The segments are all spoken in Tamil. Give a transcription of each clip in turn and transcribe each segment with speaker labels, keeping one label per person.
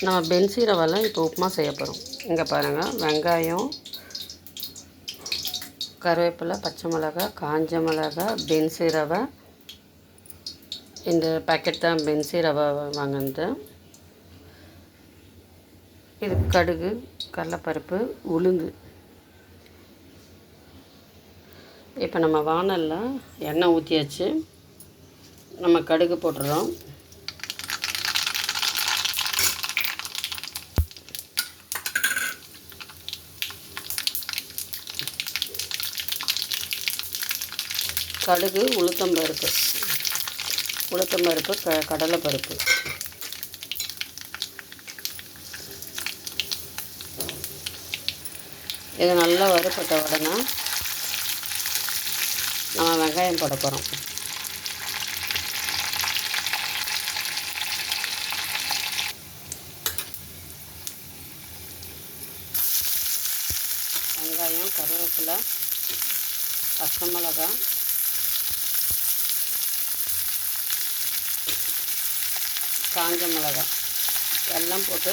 Speaker 1: நம்ம பென்சி ரவையில் இப்போ உப்புமா செய்ய போகிறோம். இங்கே பாருங்கள், வெங்காயம், கருவேப்பிலை, பச்சை மிளகாய், காஞ்ச மிளகாய், பென்சி ரவை. இந்த பேக்கெட் தான் பென்சி ரவை வாங்கினது. இது கடுகு, கடலைப்பருப்பு, உளுந்து. இப்போ நம்ம வானலில் எண்ணெய் ஊற்றியாச்சு. நம்ம கடுகு போட்டுறோம். கடுகு, உளுத்தம்பருப்பு, கடலைப்பருப்பு. இது நல்லா வறுப்பட்ட உடனே நம்ம வெங்காயம் போட போகிறோம். வெங்காயம், கருவேப்பிலை, பச்சை மிளகாய், காஞ்ச மிளகாய் எல்லாம் போட்டு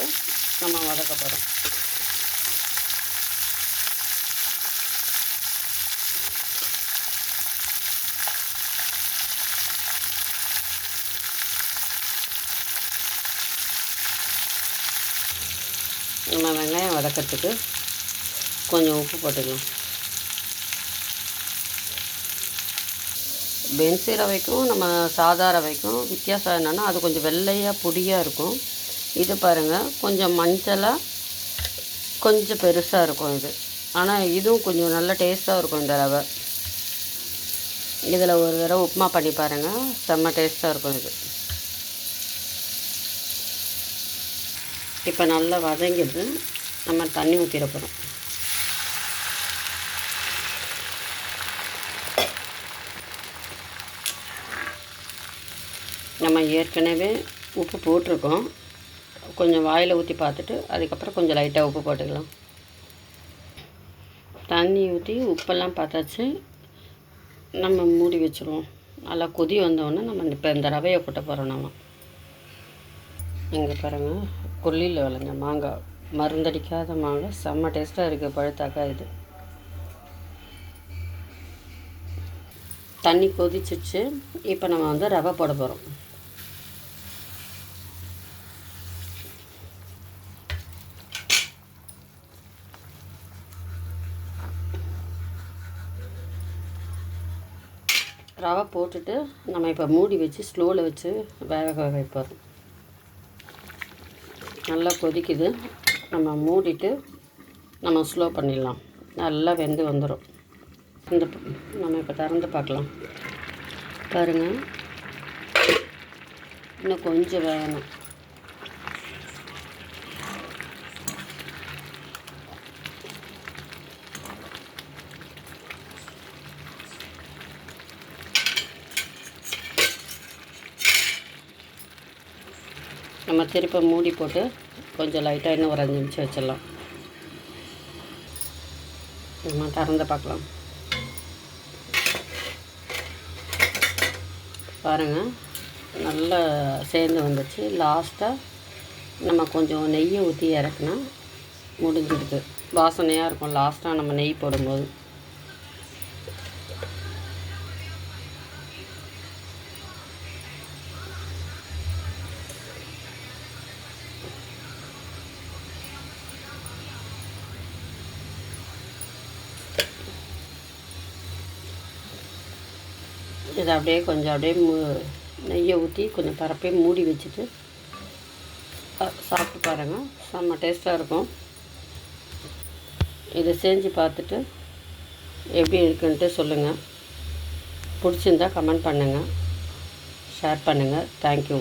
Speaker 1: நம்ம வதக்க போகிறோம். நம்ம வெங்காயம் வதக்கிறதுக்கு கொஞ்சம் உப்பு போட்டுக்கலாம். பென்சி ரவைக்கும் நம்ம சாதா ரவைக்கும் வித்தியாசம் என்னென்னா, அது கொஞ்சம் வெள்ளையாக பொடியாக இருக்கும். இது பாருங்கள், கொஞ்சம் மஞ்சளாக கொஞ்சம் பெருசாக இருக்கும் இது. ஆனால் இதுவும் கொஞ்சம் நல்ல டேஸ்ட்டாக இருக்கும் இந்த ரவை. இதில் ஒரு தடவை உப்புமா பண்ணி பாருங்கள், செம்ம டேஸ்ட்டாக இருக்கும் இது. இப்போ நல்லா வதங்கிது. நம்ம தண்ணி ஊற்றிட போகிறோம். நம்ம ஏற்கனவே உப்பு போட்டிருக்கோம். கொஞ்சம் வாயில் ஊற்றி பார்த்துட்டு அதுக்கப்புறம் கொஞ்சம் லைட்டாக உப்பு போட்டுக்கலாம். தண்ணி ஊற்றி உப்பெல்லாம் பார்த்தாச்சு. நம்ம மூடி வச்சுருவோம். நல்லா கொதி வந்தோடனே நம்ம இப்போ இந்த ரவையை கொட்ட போகிறோம். நம்ம இங்கே பாருங்கள், கொல்லியில் விளைஞ்ச மாங்காய், மருந்தடிக்காத மாங்காய், செம்ம டேஸ்ட்டாக இருக்குது பழுத்தாக்கா. இது தண்ணி கொதிச்சிச்சு. இப்போ நம்ம வந்து ரவை போட போகிறோம். ரவை போட்டுட்டு நம்ம இப்போ மூடி வச்சு ஸ்லோவில் வச்சு வேக வைப்போம். நல்லா கொதிக்குது. நம்ம மூடிட்டு நம்ம ஸ்லோ பண்ணிடலாம். நல்லா வெந்து வந்துடும். நம்ம இப்போ திறந்து பார்க்கலாம். பாருங்கள், இன்னும் கொஞ்சம் வேகணும். நம்ம திருப்ப மூடி போட்டு கொஞ்சம் லைட்டாக இன்னும் ஒரு 5 நிமிஷம் வச்சிடலாம். நம்ம திறந்து பார்க்கலாம். பாருங்கள், நல்லா சேர்ந்து வந்துச்சு. லாஸ்ட்டாக நம்ம கொஞ்சம் நெய்யை ஊற்றி இறக்குனா முடிஞ்சிடுது. வாசனையாக இருக்கும் லாஸ்ட்டாக நம்ம நெய் போடும்போது. இதை அப்படியே கொஞ்சம் நெய்யை ஊற்றி கொஞ்சம் பரப்பே மூடி வச்சுட்டு சாப்பிட்டு பாருங்கள். செம்ம டேஸ்ட்டாக இருக்கும். இதை செஞ்சு பார்த்துட்டு எப்படி இருக்குன்ட்டு சொல்லுங்கள். பிடிச்சிருந்தா கமெண்ட் பண்ணுங்கள், ஷேர் பண்ணுங்கள். தேங்க்யூ.